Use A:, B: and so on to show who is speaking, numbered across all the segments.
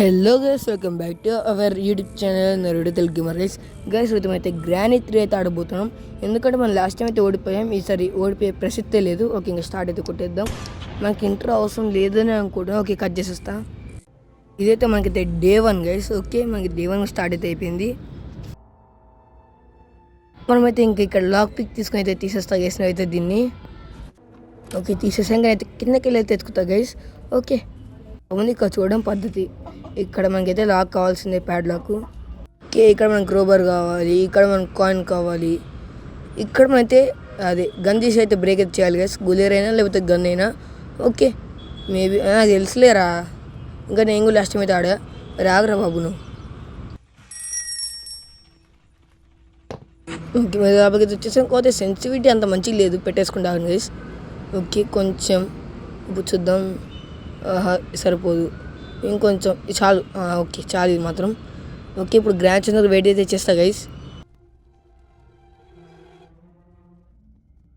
A: Hello guys, welcome back to our YouTube channel నరుడు Telugu gamer guys అయితే granny 3 అయితే ఆడబోతున్నాం. ఎందుకంటే మనం లాస్ట్ టైం అయితే ఓడిపోయాం. ఈసారి ఓడిపోయే ప్రసక్తే లేదు. ఓకే, ఇంకా స్టార్ట్ అయితే కొట్టేద్దాం. మనకి ఇంట్రో అవసరం లేదని అనుకుంటాం. ఓకే, కట్ చేసేస్తా. ఇదైతే మనకైతే డే 1 గైస్. ఓకే, మనకి డే 1 స్టార్ట్ అయితే అయిపోయింది. మనమైతే ఇంక ఇక్కడ లాక్ పిక్ తీసుకొని అయితే తీసేస్తా గైస్. అయితే దీన్ని ఓకే తీసేసాక అయితే కిందకి వెళ్ళి అయితే ఎత్తుకుతా గైస్. ఓకే, ముందు ఇక్కడ చూడడం పద్ధతి. ఇక్కడ మనకైతే లాక్ కావాల్సిందే, ప్యాడ్ లాక్. ఓకే, ఇక్కడ మనకు క్రోబర్ కావాలి, ఇక్కడ మనకు కాయిన్ కావాలి. ఇక్కడ మనైతే అదే గన్ తీసి అయితే బ్రేక్ అయితే చేయాలి గైస్. గులేర్ అయినా లేకపోతే గన్ అయినా ఓకే. మేబీ నాకు తెలుసులేరా, ఇంకా నేను కూడా లాస్ట్ టైం అయితే ఆడా. రాగరా బాబు నువ్వు. ఓకే, మరి కాబట్టి వచ్చేసాం. కాకపోతే సెన్సిటివిటీ అంత మంచిగా లేదు, పెట్టేసుకుంటాను గైస్. ఓకే, కొంచెం ఇప్పుడు చూద్దాం. సరిపోదు, ఇంకొంచెం చాలు. ఓకే, చాలు ఇది మాత్రం. ఓకే, ఇప్పుడు గ్రాండ్ చంద్ర వెయిట్ అయితే చేస్తా గైస్.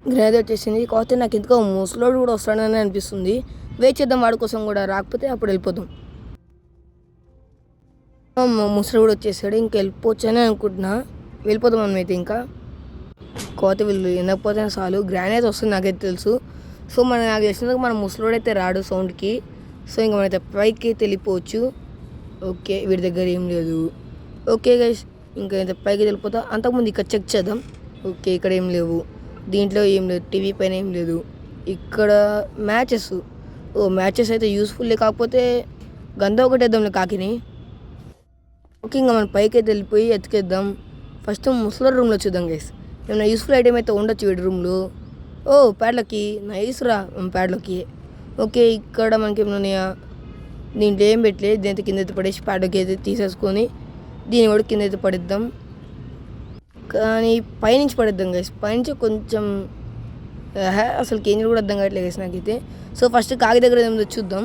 A: గ్రాండ్ వచ్చేసింది. కాకపోతే నాకు ఎందుకో ముసలోడు కూడా వస్తాడని అనిపిస్తుంది. వెయిట్ చేద్దాం, వాడి కోసం కూడా. రాకపోతే అప్పుడు వెళ్ళిపోతాం. ముసలి కూడా వచ్చేసాడు, ఇంకా వెళ్ళిపోవచ్చు అని అనుకుంటున్నా. వెళ్ళిపోతాం మనమైతే ఇంకా. కాకపోతే వీళ్ళు వినకపోతే చాలు. గ్రాండ్ అయితే వస్తుంది, నాకైతే తెలుసు. సో నాకు తెలిసినందుకు మన ముసలోడు అయితే రాడు సౌండ్కి. సో ఇంకా మనైతే పైకి వెళ్ళిపోవచ్చు. ఓకే, వీడి దగ్గర ఏం లేదు. ఓకే గైస్, ఇంకా అయితే పైకి వెళ్ళిపోతా. అంతకుముందు ఇక్కడ చెక్ చేద్దాం. ఓకే, ఇక్కడ ఏం లేవు, దీంట్లో ఏం లేదు, టీవీ పైన ఏం లేదు. ఇక్కడ మ్యాచెస్. మ్యాచెస్ అయితే యూస్ఫుల్లే, కాకపోతే గంధ ఒకటి వేద్దాంలే కాకిని. ఓకే, ఇంకా మనం పైకి అయితే వెళ్ళిపోయి ఎత్తుకేద్దాం. ఫస్ట్ ముసలి రూమ్లో చూద్దాం గైస్. ఏమైనా యూస్ఫుల్ ఐటమ్ అయితే ఉండొచ్చు వీడి రూమ్లో. ప్యాడ్లకి నైస్ రా, ప్యాడ్లకి. ఓకే, ఇక్కడ మనకి ఏమన్నా దీంట్లో ఏం పెట్టలేదు. దీంతో కింద అయితే పడేసి ప్యాడ్లకి అయితే తీసేసుకొని దీన్ని కూడా కింద అయితే పడిద్దాం. కానీ పైనుంచి పడిద్దాం గైస్. పైనుంచి కొంచెం అసలు కేంద్రం కూడా అర్థం కావట్లేదు గైస్ నాకైతే. సో ఫస్ట్ కాకి దగ్గర ఏదో చూద్దాం.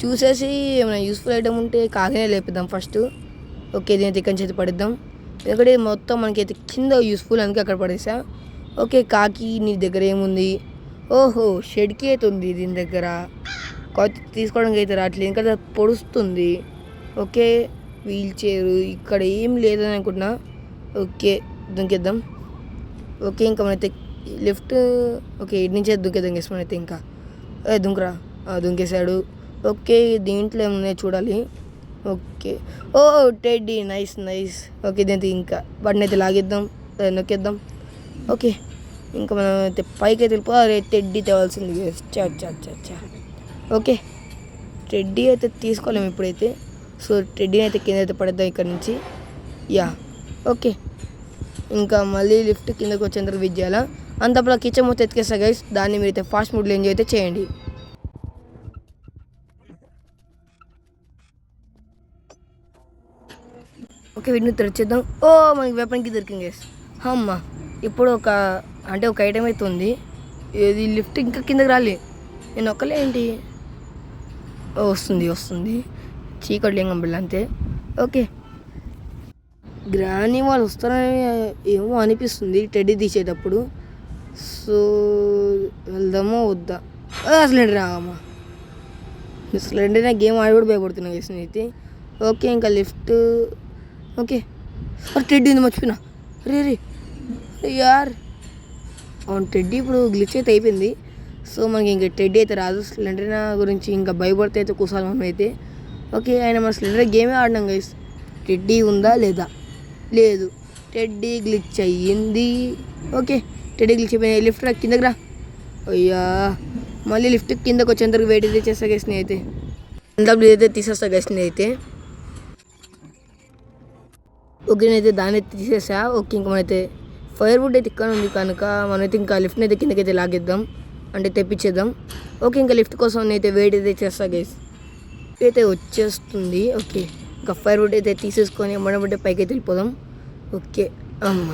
A: చూసేసి ఏమైనా యూస్ఫుల్ ఐటమ్ ఉంటే కాకినే లేపిద్దాం ఫస్ట్. ఓకే, దీని ఇక్కడి నుంచి అయితే పడిద్దాం. ఎందుకంటే మొత్తం మనకైతే కింద యూస్ఫుల్, అందుకే అక్కడ పడేసా. ఓకే, కాకి నీ దగ్గర ఏముంది? ఓహో, షెడ్కి అయితే ఉంది దీని దగ్గర. కాకపోతే తీసుకోవడానికి అయితే రావట్లేదు, ఇంకా పొడుస్తుంది. ఓకే, వీల్ చైరు ఇక్కడ ఏం లేదని అనుకుంటున్నా. ఓకే, దుంకేద్దాం. ఓకే, ఇంకా మనైతే లిఫ్ట్. ఓకే, ఇటు నుంచే దుంకేద్దాం గేస్ మనైతే. ఇంకా దుంకరా, దుంకేసాడు. ఓకే, దీంట్లో ఏమున్నాయి చూడాలి. Okay, teddy, nice nice. Okay, దీంతో ఇంకా బటన్ అయితే లాగేద్దాం, నొక్కేద్దాం. ఓకే, ఇంకా మనం అయితే పైకి అయితే వెళ్ళిపోవాలి. టెడ్డీ తేవాల్సింది. చా ఓకే, టెడ్డీ అయితే తీసుకోలేము ఇప్పుడైతే. సో టెడ్డీని అయితే కింద అయితే పడేద్దాం ఇక్కడ నుంచి. యా ఓకే, ఇంకా మళ్ళీ లిఫ్ట్ కిందకి వచ్చేందుకు వెయిట్ చేయాలా. అంతప్పుడు కిచెన్ మొత్తం ఎత్తుకేస్తా గైస్. దాన్ని మీరైతే ఫాస్ట్ ఫుడ్లో ఎంజాయ్ అయితే చేయండి. ఓకే, వీటిని తెరిచేద్దాం. మనకి వెపన్కి దొరికింది గైస్. అమ్మ, ఇప్పుడు ఒక ఐటమ్ అయితే ఉంది. ఇది లిఫ్ట్ ఇంకా కిందకి రాలి. నేను ఒక్కలే ఏంటి, వస్తుంది చీకట్లు ఏం కంపల్లి అంతే. ఓకే, గ్రానీ వాళ్ళు వస్తారని ఏమో అనిపిస్తుంది టెడ్డీ తీసేటప్పుడు. సో వెళ్దామో వద్దా? సిలిండర్ రామా, సిలిండర్ నా గేమ్ ఆడి కూడా భయపడుతున్నా గేస్ అయితే. ఓకే, ఇంకా లిఫ్ట్. ఓకే, టెడ్డీ ఉంది, మర్చిపోయినా. రే యార్, అవును టెడ్డీ ఇప్పుడు గ్లిచ్ అయితే అయిపోయింది. సో మనకి ఇంకా టెడ్డీ అయితే రాదు. సిలిండర్ గురించి ఇంకా భయపడితే అయితే కూసాలి మనం అయితే. ఓకే, ఆయన మన సిలిండర్ గేమే ఆడినాం గైస్. టెడ్డీ ఉందా లేదా? లేదు, టెడ్డీ గ్లిచ్ అయ్యింది. ఓకే, టెడ్డీ గ్లిచ్ అయిపోయింది. లిఫ్ట్ రా, కిందకి రా. అయ్యా, మళ్ళీ లిఫ్ట్ కిందకి వచ్చేంతవరకు వెయిట్ అయితే చేస్తా గైస్ అయితే. డబ్బులు అయితే తీసేస్తా గైస్ అయితే. ఓకే, నేనైతే దాన్ని అయితే తీసేసా. ఓకే, ఇంకా మనైతే ఫైర్ వుడ్ అయితే ఇక్కడ ఉంది కనుక మనమైతే ఇంకా లిఫ్ట్ని అయితే కిందకైతే లాగేద్దాం, అంటే తెప్పించేద్దాం. ఓకే, ఇంకా లిఫ్ట్ కోసం నేనైతే వెయిట్ అయితే చేస్తా గైస్. అయితే వచ్చేస్తుంది. ఓకే, ఇంకా ఫైర్ వుడ్ అయితే తీసేసుకొని మనబట్టే పైకి అయితే వెళ్ళిపోదాం. ఓకే, అమ్మ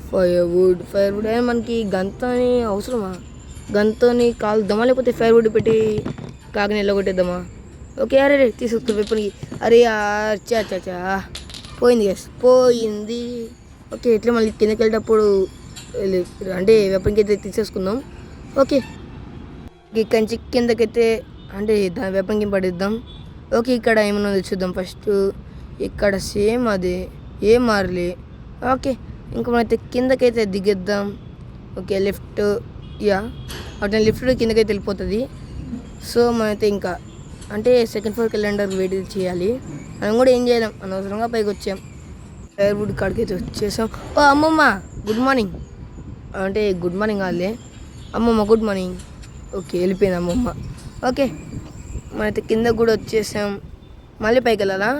A: ఫైర్ వుడ్ అయినా మనకి గంతని అవసరమా? గంతని కాలుద్దామా, లేకపోతే ఫైర్ వుడ్ పెట్టి కాకిని వెళ్ళగొట్టేద్దామా? ఓకే, అరే తీసుకొస్తా వెపన్కి. అరే చా పోయింది గైస్, పోయింది. ఓకే, ఇట్లా మళ్ళీ కిందకి వెళ్ళేటప్పుడు అంటే వెపన్కి అయితే తీసేసుకుందాం. ఓకే, ఇక్కడి నుంచి కిందకైతే అంటే దాని వెపన్కి పడిద్దాం. ఓకే, ఇక్కడ ఏమన్నా చూద్దాం ఫస్ట్. ఇక్కడ సేమ్ అదే, ఏం మారలే. ఓకే, ఇంకా మనైతే కిందకైతే దిగేద్దాం. ఓకే, లెఫ్ట్, యా అటు లిఫ్ట్ కిందకైతే వెళ్ళిపోతుంది. సో మనైతే ఇంకా అంటే సెకండ్ ఫ్లోర్ క్యాలెండర్ వెయిట్ చేయాలి. మనం కూడా ఏం చేయలేం, అనవసరంగా పైకి వచ్చాం. ఫైర్వుడ్ కాడికైతే వచ్చేసాం. ఓ అమ్మమ్మ గుడ్ మార్నింగ్. అంటే గుడ్ మార్నింగ్ కాదులే, అమ్మమ్మ గుడ్ మార్నింగ్. ఓకే, వెళ్ళిపోయింది అమ్మమ్మ. ఓకే, మనైతే కింద కూడా వచ్చేసాం. మళ్ళీ పైకి వెళ్ళాలా?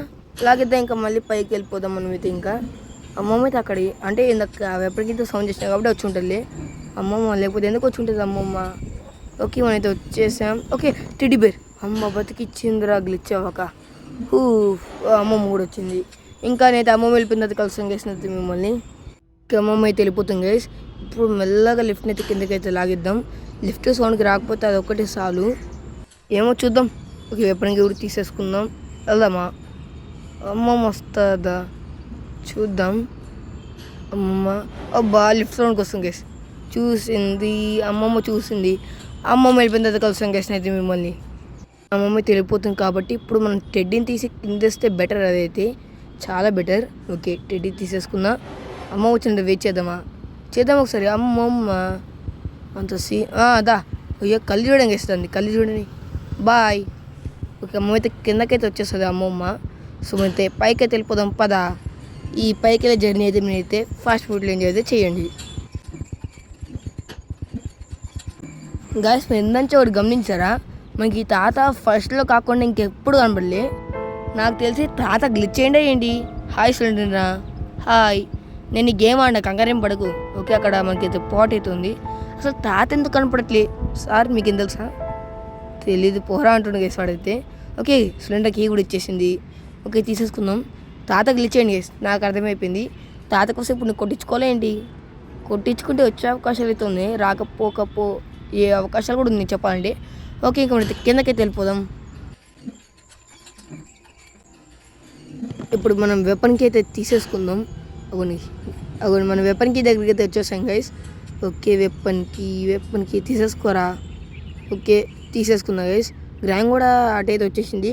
A: అలాగైతే ఇంకా మళ్ళీ పైకి వెళ్ళిపోదాం మనమైతే. ఇంకా అమ్మమ్మ అయితే అక్కడ అంటే ఇందాక ఎప్పటికింత సౌండ్ చేసినా కాబట్టి వచ్చి ఉంటుంది అమ్మమ్మ, లేకపోతే ఎందుకు వచ్చి ఉంటుంది అమ్మమ్మ. ఓకే, మనమైతే వచ్చేసాం. Okay, teddy bear. అమ్మ బతికిచ్చిందిరా గ్లిచ్ అవ్వక. అమ్మమ్మ కూడా వచ్చింది. ఇంకా నేనైతే అమ్మమ్మ వెళ్ళిపోయిన తర్వాత కలిసి చేసినది మిమ్మల్ని. ఇంకా అమ్మమ్మ అయితే వెళ్ళిపోతుంది గైస్. ఇప్పుడు మెల్లగా లిఫ్ట్ని అయితే కిందకైతే లాగిద్దాం. లిఫ్ట్ సౌండ్కి రాకపోతే అది ఒక్కటే చాలు. ఏమో చూద్దాం. ఓకే, ఎప్పటికీ కూడా తీసేసుకుందాం. వెళ్దామా? అమ్మమ్మ వస్తుందా చూద్దాం. అమ్మమ్మ అబ్బా లిఫ్ట్ సౌండ్కి వస్తుంది గైస్. చూసింది అమ్మమ్మ, చూసింది అమ్మమ్మ వెళ్ళిపోయిన తర్వాత కలిసాం గైస్ అయితే మిమ్మల్ని. అమ్మమ్మ తెలిపోతుంది కాబట్టి ఇప్పుడు మనం టెడ్డీని తీసి కిందేస్తే బెటర్, అదైతే చాలా బెటర్. Okay, teddy తీసేసుకున్నా. అమ్మ వచ్చినట్టు వెయిట్ చేద్దామా? చేద్దాం ఒకసారి. అమ్మమ్మ అంత అదా అయ్యో కళ్ళు చూడండి వేస్తుంది, కళ్ళు చూడండి. బాయ్. ఓకే, అమ్మ అయితే కిందకైతే వచ్చేస్తుంది అమ్మమ్మ. సో అయితే పైకి అయితే వెళ్ళిపోదాం పదా. ఈ పైకి వెళ్ళే జర్నీ అయితే మీరైతే ఫాస్ట్ ఫుడ్లో ఎంజాయ్ అయితే చేయండి. గాయస్ మీరు ఎందంటే ఒకటి గమనించారా? మనకి ఈ తాత ఫస్ట్లో కాకుండా ఇంకెప్పుడు కనపడలే. నాకు తెలిసి తాత గ్లిచ్ చేయండి ఏంటి. హాయ్ సిలిండరా, హాయ్. నేను ఈ గేమ్ ఆడినా, కంగారేం పడకు. ఓకే, అక్కడ మనకి అయితే పాట్ అవుతుంది. అసలు తాత ఎందుకు కనపడట్లే సార్, మీకు ఏం తెలుసా? తెలీదు, పోరా అంటుండే గేస్ వాడైతే. ఓకే, సిలిండర్ కీ కూడా ఇచ్చేసింది. ఓకే, తీసేసుకుందాం. తాత గ్లిచ్ చేయండి గేస్, నాకు అర్థమైపోయింది. తాత కోసం ఇప్పుడు నువ్వు కొట్టించుకోలే ఏంటి? కొట్టించుకుంటే వచ్చే అవకాశాలు అయితే ఉన్నాయి, రాకపోకపో ఏ అవకాశాలు కూడా ఉంది చెప్పాలంటే. ఓకే, ఇంకా మనం కిందకైతే వెళ్ళిపోదాం. ఇప్పుడు మనం వెపన్కి అయితే తీసేసుకుందాం. అగోని మనం వెపన్కి దగ్గరికి అయితే వచ్చేసాం గైస్. ఓకే, వెపన్కి తీసేసుకోరా. ఓకే, తీసేసుకుందాం గైస్. గ్రాండ్ కూడా అటైతే వచ్చేసింది.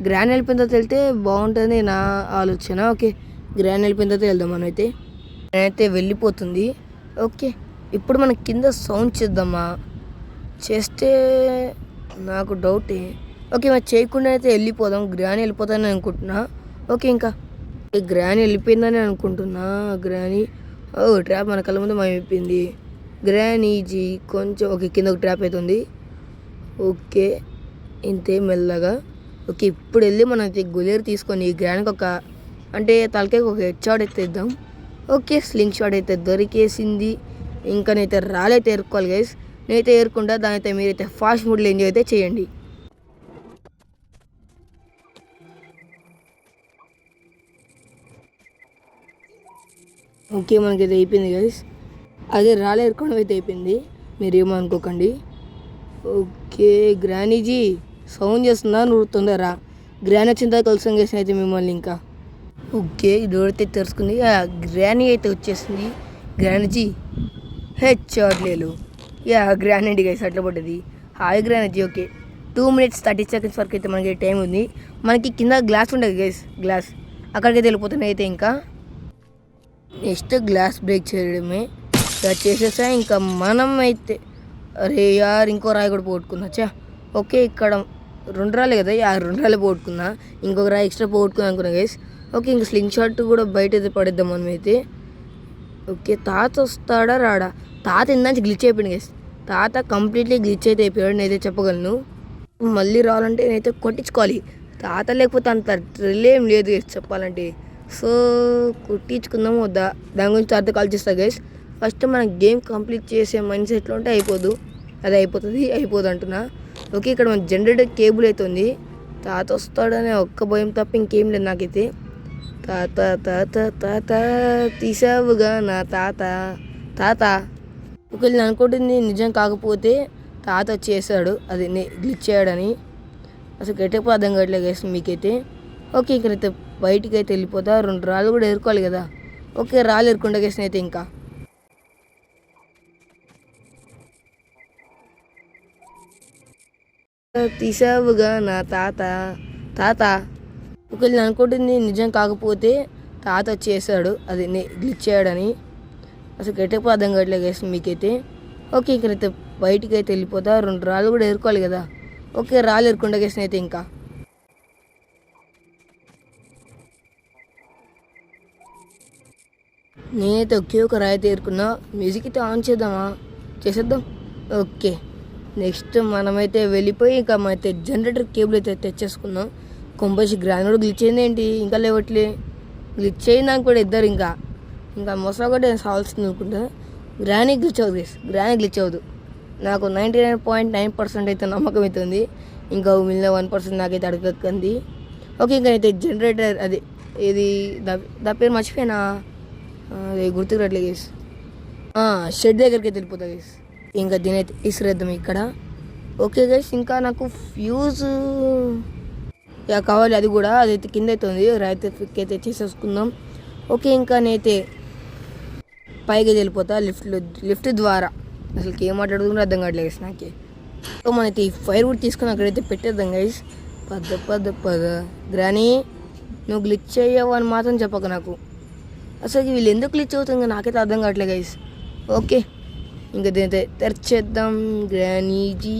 A: గ్రాండ్ వెళ్ళిపోయిన తర్వాత వెళ్తే బాగుంటుంది నా ఆలోచన. ఓకే, గ్రాండ్ వెళ్ళిపోయిన తర్వాత వెళ్దాం మనమైతే. నేనైతే వెళ్ళిపోతుంది. ఓకే, ఇప్పుడు మనం కింద సౌండ్ చేద్దామా? చేస్తే నాకు డౌటే. ఓకే, మరి చేయకుండా అయితే వెళ్ళిపోదాం. గ్రాని వెళ్ళిపోతానని అనుకుంటున్నా. ఓకే, ఇంకా గ్రాని వెళ్ళిపోయిందని అనుకుంటున్నా. గ్రాని ట్రాప్ మన కళ్ళ ముందు అయిపోయింది. గ్రానీజీ కొంచెం ఓకే, కింద ఒక ట్రాప్ అవుతుంది. ఓకే, ఇంతే మెల్లగా. ఓకే, ఇప్పుడు వెళ్ళి మనం గులేరు తీసుకొని గ్రానికి ఒక అంటే తలకాయకి ఒక హెడ్ షాట్ అయితే ఇద్దాం. ఓకే, స్లింగ్ షాట్ అయితే దొరికేసింది. ఇంకా నేనైతే రాలైతే ఏరుకోవాలి గైస్. నేనైతే ఏరుకుంటా, దాని అయితే మీరైతే ఫాస్ట్ మూడ్లో ఎంజాయ్ అయితే చేయండి. ఓకే, మనకైతే అయిపోయింది గైస్. అదే రాలే ఏరుకోవడం అయితే అయిపోయింది, మీరేమో అనుకోకండి. ఓకే, గ్రానీజీ సౌండ్ చేస్తుందా? నువ్వు తొందరరా. గ్రానీ వచ్చిన తర్వాత కలిసి చేసిన అయితే మిమ్మల్ని ఇంకా. ఓకే, డోర్ అయితే తెరుచుకుంది. గ్రానీ అయితే వచ్చేసింది. గ్రానీజీ హెడ్ షాట్ లేదు. యా గ్రానైట్ గైస్ అట్లా పడ్డది. Hi granite. Okay, 2 minutes 30 seconds వరకు అయితే మనకి టైం ఉంది. మనకి కింద గ్లాస్ ఉండదు గైస్, గ్లాస్ అక్కడికైతే వెళ్ళిపోతున్నాయి. అయితే ఇంకా నెక్స్ట్ గ్లాస్ బ్రేక్ చేయడమే చేసేసా. ఇంకా మనం అయితే అరే యార్ ఇంకో రాయి కూడా పోగొట్టుకున్నా. ఓకే, ఇక్కడ 2 రాలే కదా, 2 రాలే పోగొట్టుకున్నా. ఇంకొక రాయి ఎక్స్ట్రా పోగొట్టుకున్నా అనుకున్నా గైస్. ఓకే, ఇంకా స్లింగ్ షాట్ కూడా బయట అయితే పడేద్దాం మనం అయితే. ఓకే, తాత వస్తాడా రాడా? తాత ఇందాక గ్లిచ్ అయిపోయింది గైస్. తాత కంప్లీట్లీ గ్లిచ్ అయితే అయిపోయాడు, నేనైతే చెప్పగలను. మళ్ళీ రావాలంటే నేనైతే కొట్టించుకోవాలి. తాత లేకపోతే అంత థ్రిల్ ఏం లేదు గైస్ చెప్పాలంటే. సో కొట్టించుకుందాము వద్దా దాని గురించి తాత కాల్ చేస్తా గైస్. ఫస్ట్ మన గేమ్ కంప్లీట్ చేసే మైండ్ సెట్లో ఉంటే అయిపోదు, అది అయిపోదు అంటున్నా. ఓకే, ఇక్కడ మన జనరేటర్ కేబుల్ అయితే ఉంది. తాత వస్తాడనే ఒక్క భయం తప్ప ఇంకేం లేదు నాకైతే. తాత తాత తాత తీసావుగా నా తాత. తాత ఒకవేళ నేను అనుకుంటుంది నిజం కాకపోతే తాత చేశాడు, అది గ్లిచ్ చేయడని. అసలు గట్టెప్పుడు అర్థం కావట్లేదు గైస్ మీకైతే. ఓకే, ఇక్కడైతే బయటికి అయితే వెళ్ళిపోతా. 2 రాళ్ళు కూడా ఎరుకోవాలి కదా. ఓకే, రాళ్ళు ఎరుకుంటా గైస్ అయితే. ఇంకా తీసావుగా నా తాత తాత ఒకవేళ నేను అనుకుంటుంది నిజం కాకపోతే తాత చేశాడు అది గ్లిచ్ చేయడని. అసలు గట్టెప్పుడు అర్థం కావట్లేదు గైస్ మీకైతే. ఓకే ఇక్కడైతే బయటికి అయితే వెళ్ళిపోతా. 2 రాళ్ళు కూడా ఎరుకోవాలి కదా. ఓకే రాళ్ళు ఎరుకుంటా గైస్ అయితే ఇంకా నేనైతే ఒకే ఒక రాయి అయితే ఎరుకున్నా. మ్యూజిక్ అయితే ఆన్ చేసేద్దాం. ఓకే నెక్స్ట్ మనమైతే వెళ్ళిపోయి ఇంకా మనమైతే జనరేటర్ కేబుల్ అయితే తెచ్చేసుకున్నాం. కొంపసి గ్రాండ్ కూడా గ్లిచ్ అయింది ఏంటి ఇంకా లేవట్లే. గ్లిచ్ అయిందాక కూడా ఇద్దరు ఇంకా మొసలు కూడా సాల్సింది అనుకుంటా. గ్రానీ గ్లిచ్ అవ్వదు గైస్, గ్రానీ గ్లిచ్ అవ్వదు. నాకు 99.9% అయితే నమ్మకం అవుతుంది. ఇంకా మిగిలిన 1% నాకైతే అడగక్కంది. ఓకే ఇంకా అయితే జనరేటర్ అది ఇది దా పేరు మర్చిపోయినా, అది గుర్తుకు రావట్లే గైస్. షెడ్ దగ్గరికి అయితే వెళ్ళిపోతా గైస్. ఇంకా దీని అయితే ఇసిరేద్దాం ఇక్కడ. ఓకే గైస్ ఇంకా నాకు ఫ్యూజ్ కావాలి, అది కూడా అదైతే కింద అయితే ఉంది. రైతే ఫిక్ అయితే చేసేసుకుందాం. ఓకే ఇంకా నేనైతే పైకి వెళ్ళిపోతా లిఫ్ట్ ద్వారా. అసలు ఏం మాట్లాడుతుందో అర్థం కావట్లేదు గైస్ నాకే. సో మనైతే ఈ ఫైర్ వుడ్ తీసుకొని అక్కడైతే పెట్టేద్దాం గైస్. పద గ్రానీ నువ్వు గ్లిచ్ అయ్యావు అని మాత్రం చెప్పక నాకు. అసలు వీళ్ళు ఎందుకు గ్లిచ్ అవుతుంది నాకైతే అర్థం కావట్లేదు గైస్. ఓకే ఇంకా దీనైతే తెరిచేద్దాం గ్రానీజీ.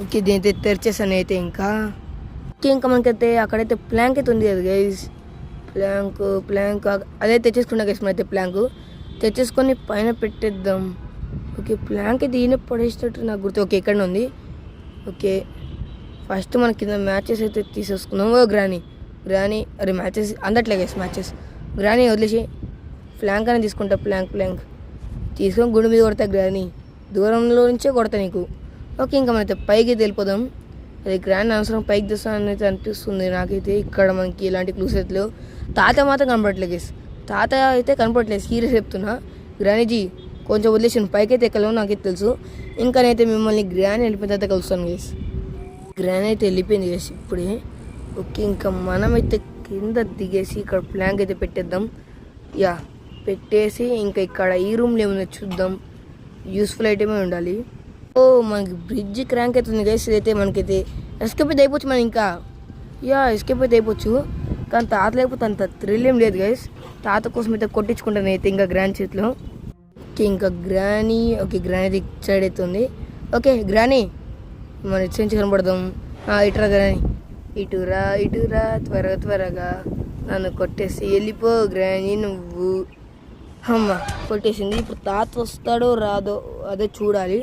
A: ఓకే దీనైతే తెరిచేసాను అయితే ఇంకా మనకైతే అక్కడైతే ప్లాంక్ అయితే ఉంది కదా గైస్. ప్లాంక్ అదే తెచ్చేసుకున్నా గైస్. మనైతే ప్లాంక్ తెచ్చేసుకొని పైన పెట్టేద్దాం. ఓకే ప్లాంక్ అయితే ఈయన పడేసినట్టు నాకు గుర్తు. ఓకే ఇక్కడ ఉంది. ఓకే ఫస్ట్ మన కింద మ్యాచెస్ అయితే తీసేసుకున్నాం. గ్రానీ అరే మ్యాచెస్ అందట్లే గైస్. మ్యాచెస్ గ్రానీ వదిలేసి ప్లాంక్ అని తీసుకుంటా. ప్లాంక్ తీసుకొని గుండు మీద కొడతా గ్రానీ. దూరంలో నుంచే కొడతా నీకు. ఓకే ఇంకా మనైతే పైకి వెళ్ళిపోదాం. అది గ్రాండ్ అవసరం పైకి తెస్తానని అయితే అనిపిస్తుంది నాకైతే. ఇక్కడ మనకి ఇలాంటి క్లూస్ అయితే లేవు. తాత మాత్రం కనపడట్లేదు గైస్. తాత అయితే కనపడట్లేదు, సీరియస్ చెప్తున్నా. గ్రానీజీ కొంచెం వదిలేసాను, పైకి అయితే ఎక్కలేము నాకైతే తెలుసు. ఇంకా నేనైతే మిమ్మల్ని గ్రానీ వెళ్ళిపోయిన తర్వాత కలుస్తాను గైస్. గ్రానీ అయితే వెళ్ళిపోయింది గైస్ ఇప్పుడే. ఓకే ఇంకా మనమైతే కింద దిగేసి ఇక్కడ ప్లాంక్ అయితే పెట్టేద్దాం. పెట్టేసి ఇంకా ఇక్కడ ఈ రూమ్లో ఏమైనా చూద్దాం. యూస్ఫుల్ ఐటమే ఉండాలి. మనకి బ్రిడ్జ్ క్రాంక్ అవుతుంది గైస్. ఇదైతే మనకైతే ఎస్కేప్ అయితే అయిపోవచ్చు. మనం ఇంకా ఎస్కేప్ అయితే అయిపోవచ్చు. కానీ తాత లేకపోతే అంత థ్రిల్ ఏం లేదు గైస్. తాత కోసం అయితే కొట్టించుకుంటాను అయితే ఇంకా గ్రాండ్ చేతిలో. ఓకే ఇంకా గ్రానీ గ్రానీ సైడ్ అయితే ఉంది. ఓకే గ్రానీ మన ఇటు నుంచి కనపడదాం. ఇటురా గ్రానీ, ఇటురా త్వరగా నన్ను కొట్టేసి వెళ్ళిపో గ్రానీ నువ్వు. అమ్మ కొట్టేసింది. ఇప్పుడు తాత వస్తాడో రాదో అదే చూడాలి.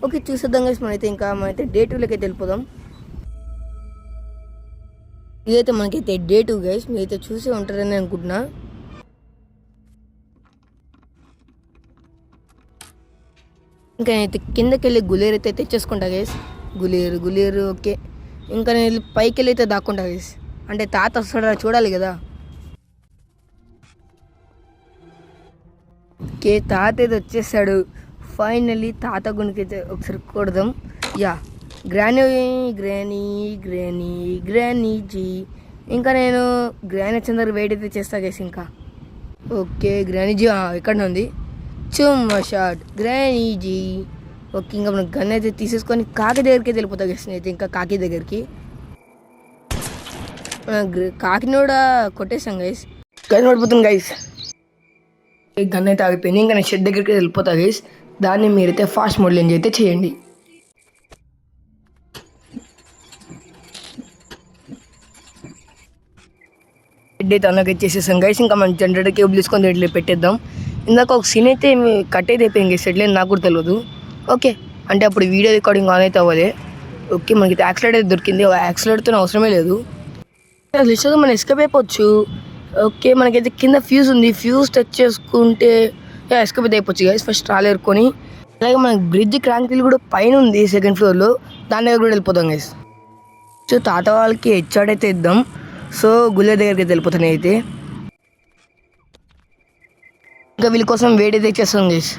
A: ఓకే చూసేద్దాం గైస్. మనమైతే డే 2లోకి అయితే వెళ్ళిపోదాం. ఇదైతే మనకైతే డే 2 గైస్. మీరైతే చూసే ఉంటారని అనుకుంటున్నా. ఇంకా నేనైతే కిందకి వెళ్ళి గులేరు అయితే తెచ్చేసుకుంటా గైస్. గులేరు ఓకే. ఇంకా నేను పైకి వెళ్ళి అయితే దాక్కుంటా గైస్. అంటే తాత వస్తాడా చూడాలి కదా. ఓకే తాత అయితే వచ్చేసాడు ఫైనల్లీ. తాత గుణికైతే ఒకసారి కొడదాం. గ్రానీజీ. ఇంకా నేను గ్రానీ వచ్చిన దగ్గర వెయిట్ అయితే చేస్తా గైస్ ఇంకా. ఓకే గ్రానీజీ ఎక్కడ ఉంది చుమ్మా షాట్ గ్రానీజీ. ఓకే ఇంకా మనం గన్ అయితే తీసేసుకొని కాకి దగ్గరికి అయితే వెళ్ళిపోతా గైస్. అయితే ఇంకా కాకి దగ్గరికి కాకిని కూడా కొట్టేసాం గైస్. గన్ పడిపోతుంది గైస్. గన్ అయితే ఆగిపోయింది. ఇంకా నేను షెడ్ దగ్గరికి వెళ్ళిపోతా గైస్. దాన్ని మీరైతే ఫాస్ట్ మోడ్లో ఎంజాయ్ అయితే చేయండి. షెడ్ అయితే అలాగే చేసేసాం గైస్. ఇంకా మనం జనరేటర్ కేబుల్ తీసుకొని ఇట్లా పెట్టేద్దాం. ఇందాక ఒక సీన్ అయితే కట్ అయితే అయిపోయింది గైస్. షెడ్ లేదు నాకు కూడా తెలియదు. ఓకే అంటే అప్పుడు వీడియో రికార్డింగ్ ఆన్ అయితే అవ్వలే. ఓకే మనకి యాక్సిలేటర్ అయితే దొరికింది. యాక్సిలేటర్తో అవసరమే లేదు. లిస్ట్గా మనం ఎస్కేప్ అయిపోవచ్చు. ఓకే మనకైతే కింద ఫ్యూజ్ ఉంది. ఫ్యూజ్ టచ్ చేసుకుంటే ఎస్కేప్ అయితే అయిపోవచ్చు గైస్. ఫస్ట్ రాళ్ళు ఏరుకొని. అలాగే మనకి బ్రిడ్జ్ క్రాంకిల్ కూడా పైన ఉంది 2nd ఫ్లోర్లో. దాని దగ్గర కూడా వెళ్ళిపోతాం గైస్. సో తాత వాళ్ళకి హెచ్ఆర్ అయితే ఇద్దాం. సో గుళ్ళ దగ్గరికి అయితే వెళ్ళిపోతాను అయితే. ఇంకా వీళ్ళ కోసం వెయిట్ అయితే చేస్తాం గైస్.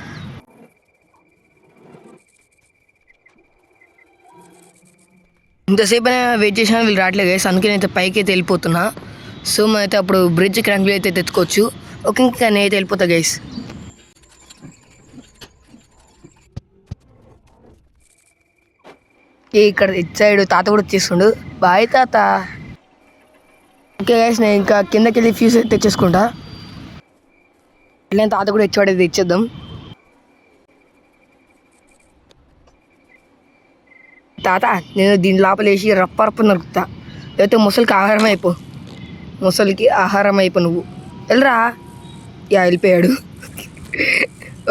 A: ఇంతసేపు వెయిట్ చేసినా వీళ్ళు రావట్లేదు గైస్. అందుకే నేనైతే పైకి అయితే వెళ్ళిపోతున్నా. సో మనమైతే అప్పుడు బ్రిడ్జ్ క్రాంకిల్ అయితే తెచ్చుకోవచ్చు. ఓకే ఇంకా నేనైతే వెళ్ళిపోతా గైస్. ఇక్కడ ఇటు సైడ్ తాత కూడా వచ్చేస్తుండు. బాయ్ తాత. ఓకే గైస్, నేను ఇంకా కిందకి వెళ్ళి ఫ్యూజ్ తెచ్చేసుకుంటా. నేను తాత కూడా ఇచ్చేవాడేది ఇచ్చేద్దాం. తాత, నేను దీని లోపల వేసి రప్ప నరుకుతా. లేకపోతే ముసలికి ఆహారం అయిపో. ముసలికి ఆహారం అయిపో నువ్వు. వెళ్ళరా. వెళ్ళిపోయాడు.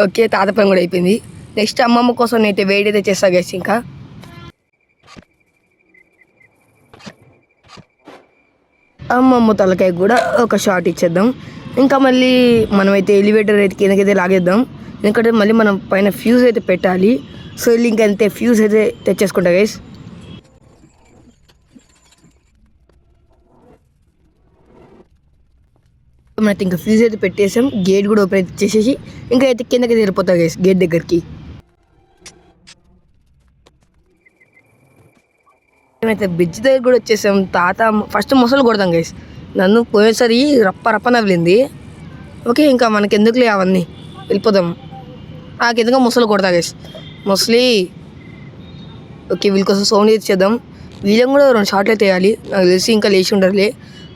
A: ఓకే, తాత పని కూడా అయిపోయింది. నెక్స్ట్ అమ్మమ్మ కోసం నేనైతే వేడి అయితే చేస్తా గైస్. ఇంకా అమ్మమ్మ తలకాయ కూడా ఒక షాట్ ఇచ్చేద్దాం. ఇంకా మళ్ళీ మనమైతే ఎలివేటర్ అయితే కిందకైతే లాగేద్దాం. ఎందుకంటే మళ్ళీ మనం పైన ఫ్యూజ్ అయితే పెట్టాలి. సో వెళ్ళి ఇంకా అంతే ఫ్యూజ్ అయితే తెచ్చేసుకుంటా గైస్. మనైతే ఇంకా ఫ్యూజ్ అయితే పెట్టేసాం. గేట్ కూడా ఓపెన్ అయితే చేసేసి ఇంకా అయితే కిందకి వెళ్ళిపోతా గైస్ గేట్ దగ్గరికి. మేమైతే బ్రిడ్జ్ దగ్గర కూడా వచ్చేసాం. తాత ఫస్ట్ ముసలు కొడతాం గైస్. నన్ను పోయేసరి రప్ప నవ్వింది. ఓకే, ఇంకా మనకి ఎందుకులే అవన్నీ, వెళ్ళిపోదాం. నాకెందుకో ముసలు కొడతా గైస్. ముసలి. ఓకే, వీళ్ళ కోసం సౌండ్ అయితే చేద్దాం. వీళ్ళని కూడా 2 షాట్లు అయితే వేయాలి. నాకు తెలిసి ఇంకా లేచి ఉంటారులే,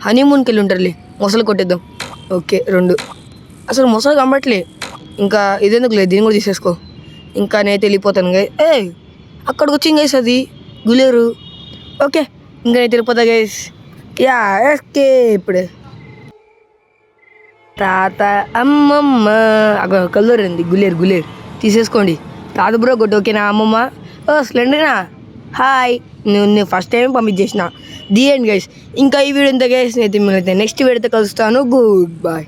A: హనీమూన్కి వెళ్ళి ఉంటారులే. ముసలు కొట్టేద్దాం. ఓకే 2. అసలు ముసలు కనబట్లే. ఇంకా ఇదెందుకు లేదు, దీన్ని కూడా తీసేసుకో. ఇంకా నేనైతే వెళ్ళిపోతాను గైస్. అక్కడికి వచ్చింది గైస్, అది గులేరు. ఓకే, ఇంకా నేను వెళ్ళిపోతా గైస్. ఓకే, ఇప్పుడు తాత అమ్మమ్మ కల్లూరండి. గులేరు తీసేసుకోండి. తాత బ్రో గుడ్. ఓకేనా అమ్మమ్మ? స్లెండర్నా? హాయ్. నేను ఫస్ట్ టైం పంపించేసిన. The end guys. ఇంకా ఈ వీడియో ఎంత గైస్, అయితే నెక్స్ట్ వీడియోతో కలుస్తాను. Good bye.